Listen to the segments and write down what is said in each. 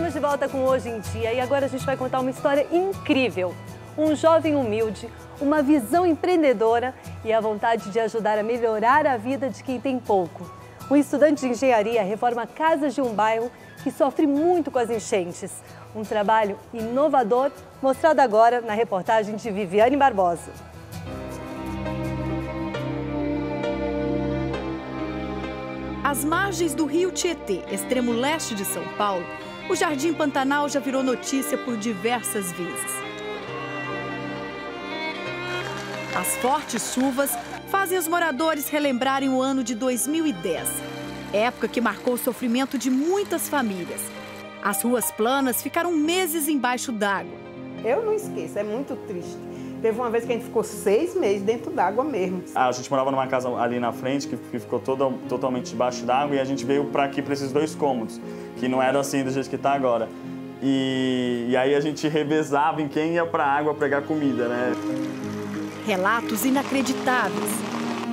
Estamos de volta com Hoje em Dia e agora a gente vai contar uma história incrível. Um jovem humilde, uma visão empreendedora e a vontade de ajudar a melhorar a vida de quem tem pouco. Um estudante de engenharia reforma casas de um bairro que sofre muito com as enchentes. Um trabalho inovador mostrado agora na reportagem de Viviane Barbosa. Às margens do rio Tietê, extremo leste de São Paulo, o Jardim Pantanal já virou notícia por diversas vezes. As fortes chuvas fazem os moradores relembrarem o ano de 2010, época que marcou o sofrimento de muitas famílias. As ruas planas ficaram meses embaixo d'água. Eu não esqueço, é muito triste. Teve uma vez que a gente ficou 6 meses dentro d'água mesmo. A gente morava numa casa ali na frente que ficou totalmente debaixo d'água e a gente veio para aqui, para esses 2 cômodos, que não era assim do jeito que está agora. E aí a gente revezava em quem ia para a água pegar comida, né? Relatos inacreditáveis.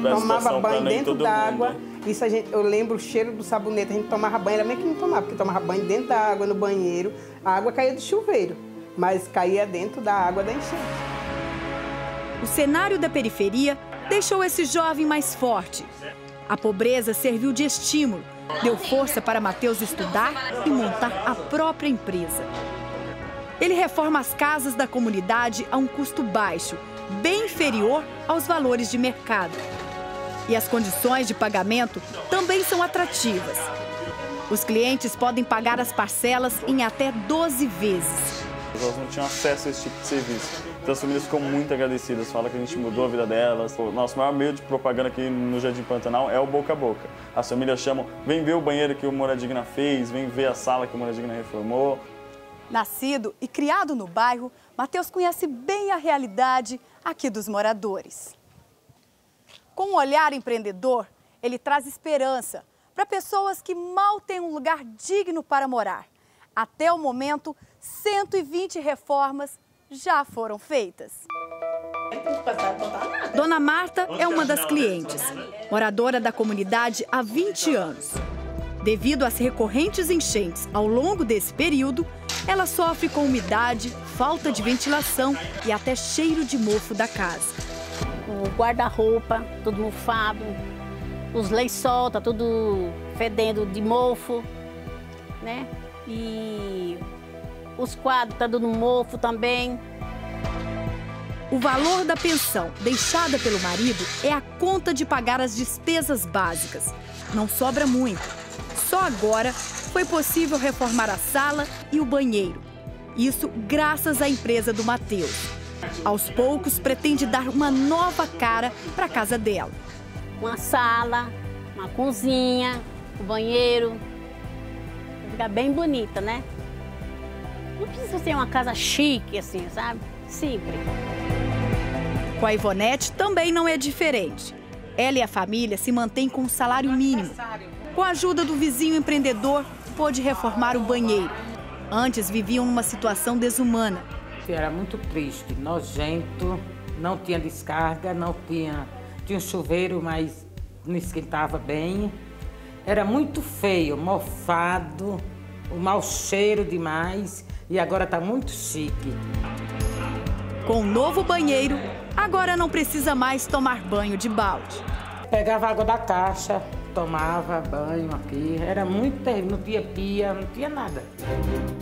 Tomava banho dentro d'água. Isso eu lembro o cheiro do sabonete, a gente tomava banho, era meio que não tomava, porque tomava banho dentro da água, no banheiro. A água caía do chuveiro, mas caía dentro da água da enchente. O cenário da periferia deixou esse jovem mais forte. A pobreza serviu de estímulo, deu força para Matheus estudar e montar a própria empresa. Ele reforma as casas da comunidade a um custo baixo, bem inferior aos valores de mercado. E as condições de pagamento também são atrativas. Os clientes podem pagar as parcelas em até 12 vezes. Elas não tinham acesso a esse tipo de serviço. Então as famílias ficam muito agradecidas, falam que a gente mudou a vida delas. O nosso maior meio de propaganda aqui no Jardim Pantanal é o boca a boca. As famílias chamam, vem ver o banheiro que o Moradigna fez, vem ver a sala que o Moradigna reformou. Nascido e criado no bairro, Matheus conhece bem a realidade aqui dos moradores. Com um olhar empreendedor, ele traz esperança para pessoas que mal têm um lugar digno para morar. Até o momento, 120 reformas já foram feitas. Dona Marta é uma das clientes, moradora da comunidade há 20 anos. Devido às recorrentes enchentes ao longo desse período, ela sofre com umidade, falta de ventilação e até cheiro de mofo da casa. O guarda-roupa, tudo mofado, os lençóis, tá tudo fedendo de mofo, né? E os quadros tá dando mofo também. O valor da pensão deixada pelo marido é a conta de pagar as despesas básicas. Não sobra muito. Só agora foi possível reformar a sala e o banheiro. Isso graças à empresa do Matheus. Aos poucos, pretende dar uma nova cara para a casa dela. Uma sala, uma cozinha, o banheiro. Vai ficar bem bonita, né? Não precisa ser uma casa chique, assim, sabe? Simples. Com a Ivonete também não é diferente. Ela e a família se mantêm com um salário mínimo. Com a ajuda do vizinho empreendedor, pôde reformar o banheiro. Antes viviam numa situação desumana. Era muito triste, nojento, não tinha descarga, tinha um chuveiro, mas não esquentava bem. Era muito feio, mofado, o mau cheiro demais e agora está muito chique. Com o novo banheiro, agora não precisa mais tomar banho de balde. Pegava água da caixa, tomava banho aqui, era muito terrível, não tinha pia, não tinha nada.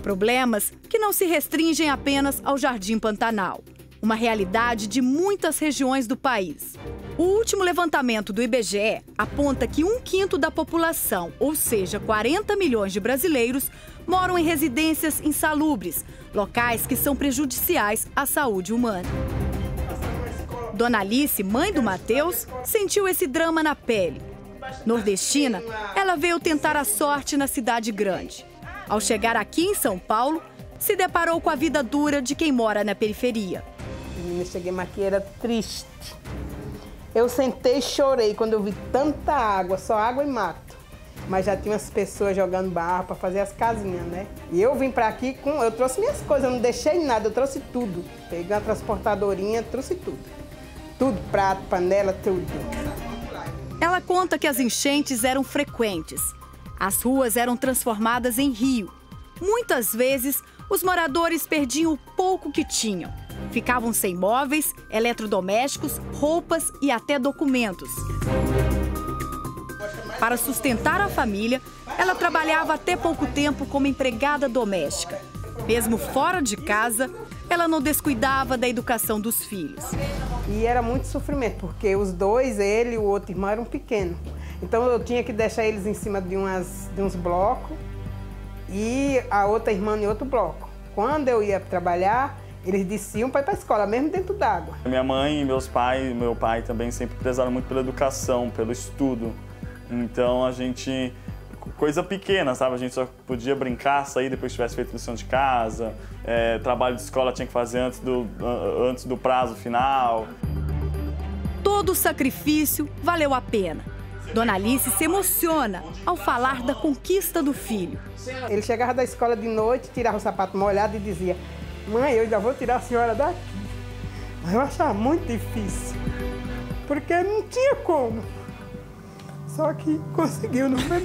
Problemas que não se restringem apenas ao Jardim Pantanal. Uma realidade de muitas regiões do país. O último levantamento do IBGE aponta que 1/5 da população, ou seja, 40 milhões de brasileiros, moram em residências insalubres, locais que são prejudiciais à saúde humana. Dona Alice, mãe do Matheus, sentiu esse drama na pele. Nordestina, ela veio tentar a sorte na cidade grande. Ao chegar aqui em São Paulo, se deparou com a vida dura de quem mora na periferia. Eu cheguei aqui, era triste. Eu sentei e chorei quando eu vi tanta água, só água e mato. Mas já tinha umas pessoas jogando barro para fazer as casinhas, né? E eu vim para aqui eu trouxe minhas coisas, eu não deixei nada, eu trouxe tudo. Peguei uma transportadorinha, trouxe tudo. Tudo, prato, panela, tudo. Ela conta que as enchentes eram frequentes. As ruas eram transformadas em rio. Muitas vezes, os moradores perdiam o pouco que tinham. Ficavam sem móveis, eletrodomésticos, roupas e até documentos. Para sustentar a família, ela trabalhava até pouco tempo como empregada doméstica. Mesmo fora de casa, ela não descuidava da educação dos filhos. E era muito sofrimento, porque os dois, ele e o outro irmão, eram pequenos. Então eu tinha que deixar eles em cima de uns blocos e a outra irmã em outro bloco. Quando eu ia trabalhar, eles desciam para ir para a escola, mesmo dentro d'água. Minha mãe e meu pai também sempre prezaram muito pela educação, pelo estudo. Então a gente, coisa pequena, sabe? A gente só podia brincar, sair depois que tivesse feito lição de casa, trabalho de escola tinha que fazer antes do prazo final. Todo o sacrifício valeu a pena. Dona Alice se emociona ao falar da conquista do filho. Ele chegava da escola de noite, tirava o sapato molhado e dizia: mãe, eu já vou tirar a senhora daqui. Mas eu achava muito difícil, porque não tinha como. Só que conseguiu, não foi?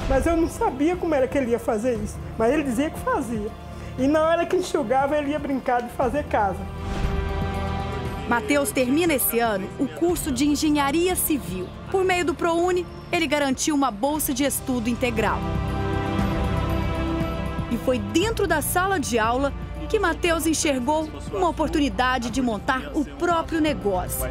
Mas eu não sabia como era que ele ia fazer isso. Mas ele dizia que fazia. E na hora que enxugava, ele ia brincar de fazer casa. Mateus termina esse ano o curso de Engenharia Civil. Por meio do ProUni, ele garantiu uma bolsa de estudo integral. E foi dentro da sala de aula que Mateus enxergou uma oportunidade de montar o próprio negócio.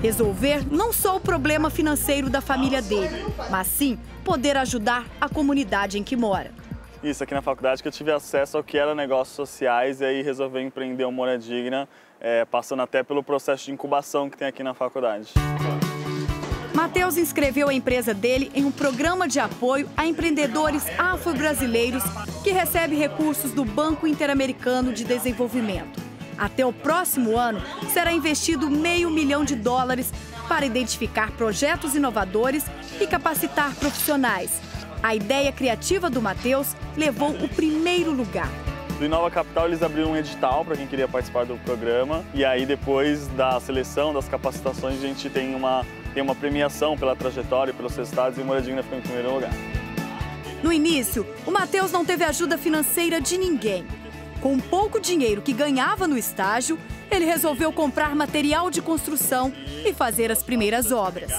Resolver não só o problema financeiro da família dele, mas sim poder ajudar a comunidade em que mora. Isso, aqui na faculdade que eu tive acesso ao que era negócios sociais e aí resolvi empreender o Mora Digna, passando até pelo processo de incubação que tem aqui na faculdade. Mateus inscreveu a empresa dele em um programa de apoio a empreendedores afro-brasileiros que recebe recursos do Banco Interamericano de Desenvolvimento. Até o próximo ano, será investido $500 milhão para identificar projetos inovadores e capacitar profissionais. A ideia criativa do Mateus levou o primeiro lugar. Do Inova Capital, eles abriram um edital para quem queria participar do programa. E aí, depois da seleção, das capacitações, a gente tem uma premiação pela trajetória e pelos resultados e o Mora Digna ficou em primeiro lugar. No início, o Mateus não teve ajuda financeira de ninguém. Com o pouco dinheiro que ganhava no estágio, ele resolveu comprar material de construção e fazer as primeiras obras.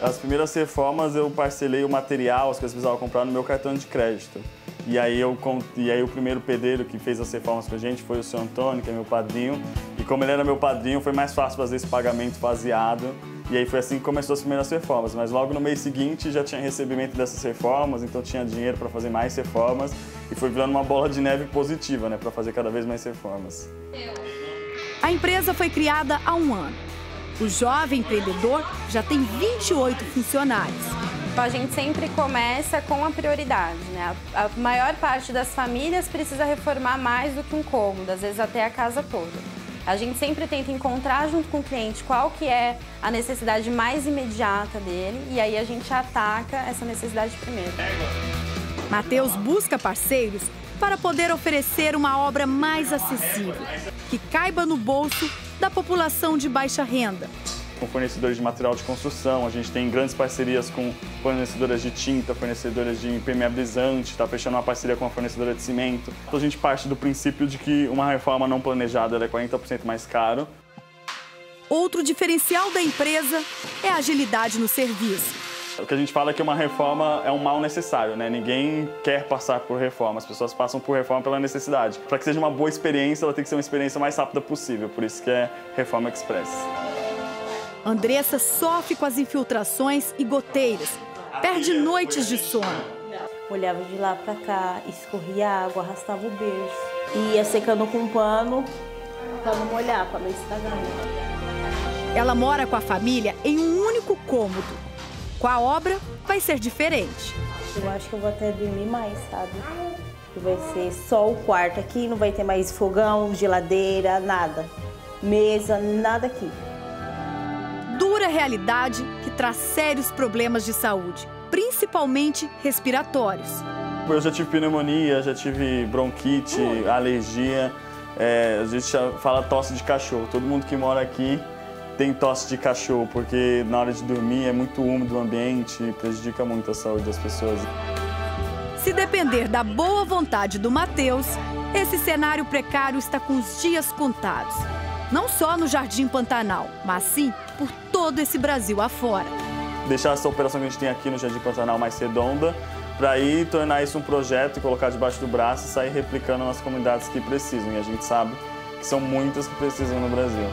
As primeiras reformas eu parcelei o material, as coisas que precisava comprar no meu cartão de crédito. E aí o primeiro pedreiro que fez as reformas com a gente foi o seu Antônio, que é meu padrinho. E como ele era meu padrinho, foi mais fácil fazer esse pagamento faseado. E aí foi assim que começou as primeiras reformas. Mas logo no mês seguinte já tinha recebimento dessas reformas, então tinha dinheiro para fazer mais reformas. E foi virando uma bola de neve positiva, né, para fazer cada vez mais reformas. A empresa foi criada há um ano. O jovem empreendedor já tem 28 funcionários. A gente sempre começa com a prioridade, né? A maior parte das famílias precisa reformar mais do que um cômodo, às vezes até a casa toda. A gente sempre tenta encontrar junto com o cliente qual que é a necessidade mais imediata dele e aí a gente ataca essa necessidade primeiro. Mateus busca parceiros para poder oferecer uma obra mais acessível, que caiba no bolso da população de baixa renda. Com fornecedores de material de construção, a gente tem grandes parcerias com fornecedoras de tinta, fornecedoras de impermeabilizante, está fechando uma parceria com uma fornecedora de cimento. Então a gente parte do princípio de que uma reforma não planejada é 40% mais caro. Outro diferencial da empresa é a agilidade no serviço. O que a gente fala é que uma reforma é um mal necessário, né? Ninguém quer passar por reforma, as pessoas passam por reforma pela necessidade. Para que seja uma boa experiência, ela tem que ser uma experiência mais rápida possível, por isso que é Reforma Express. Andressa sofre com as infiltrações e goteiras, perde noites de sono. Olhava de lá para cá, escorria água, arrastava o berço. E ia secando com um pano para não molhar, para não estragar. Ela mora com a família em um único cômodo. Com a obra, vai ser diferente. Eu acho que eu vou até dormir mais, sabe? Vai ser só o quarto aqui, não vai ter mais fogão, geladeira, nada. Mesa, nada aqui. Dura realidade que traz sérios problemas de saúde, principalmente respiratórios. Eu já tive pneumonia, já tive bronquite, alergia. A gente fala tosse de cachorro. Todo mundo que mora aqui tem tosse de cachorro, porque na hora de dormir é muito úmido o ambiente, prejudica muito a saúde das pessoas. Se depender da boa vontade do Matheus, esse cenário precário está com os dias contados. Não só no Jardim Pantanal, mas sim por todo esse Brasil afora. Deixar essa operação que a gente tem aqui no Jardim Pantanal mais redonda, para aí tornar isso um projeto e colocar debaixo do braço e sair replicando nas comunidades que precisam. E a gente sabe que são muitas que precisam no Brasil.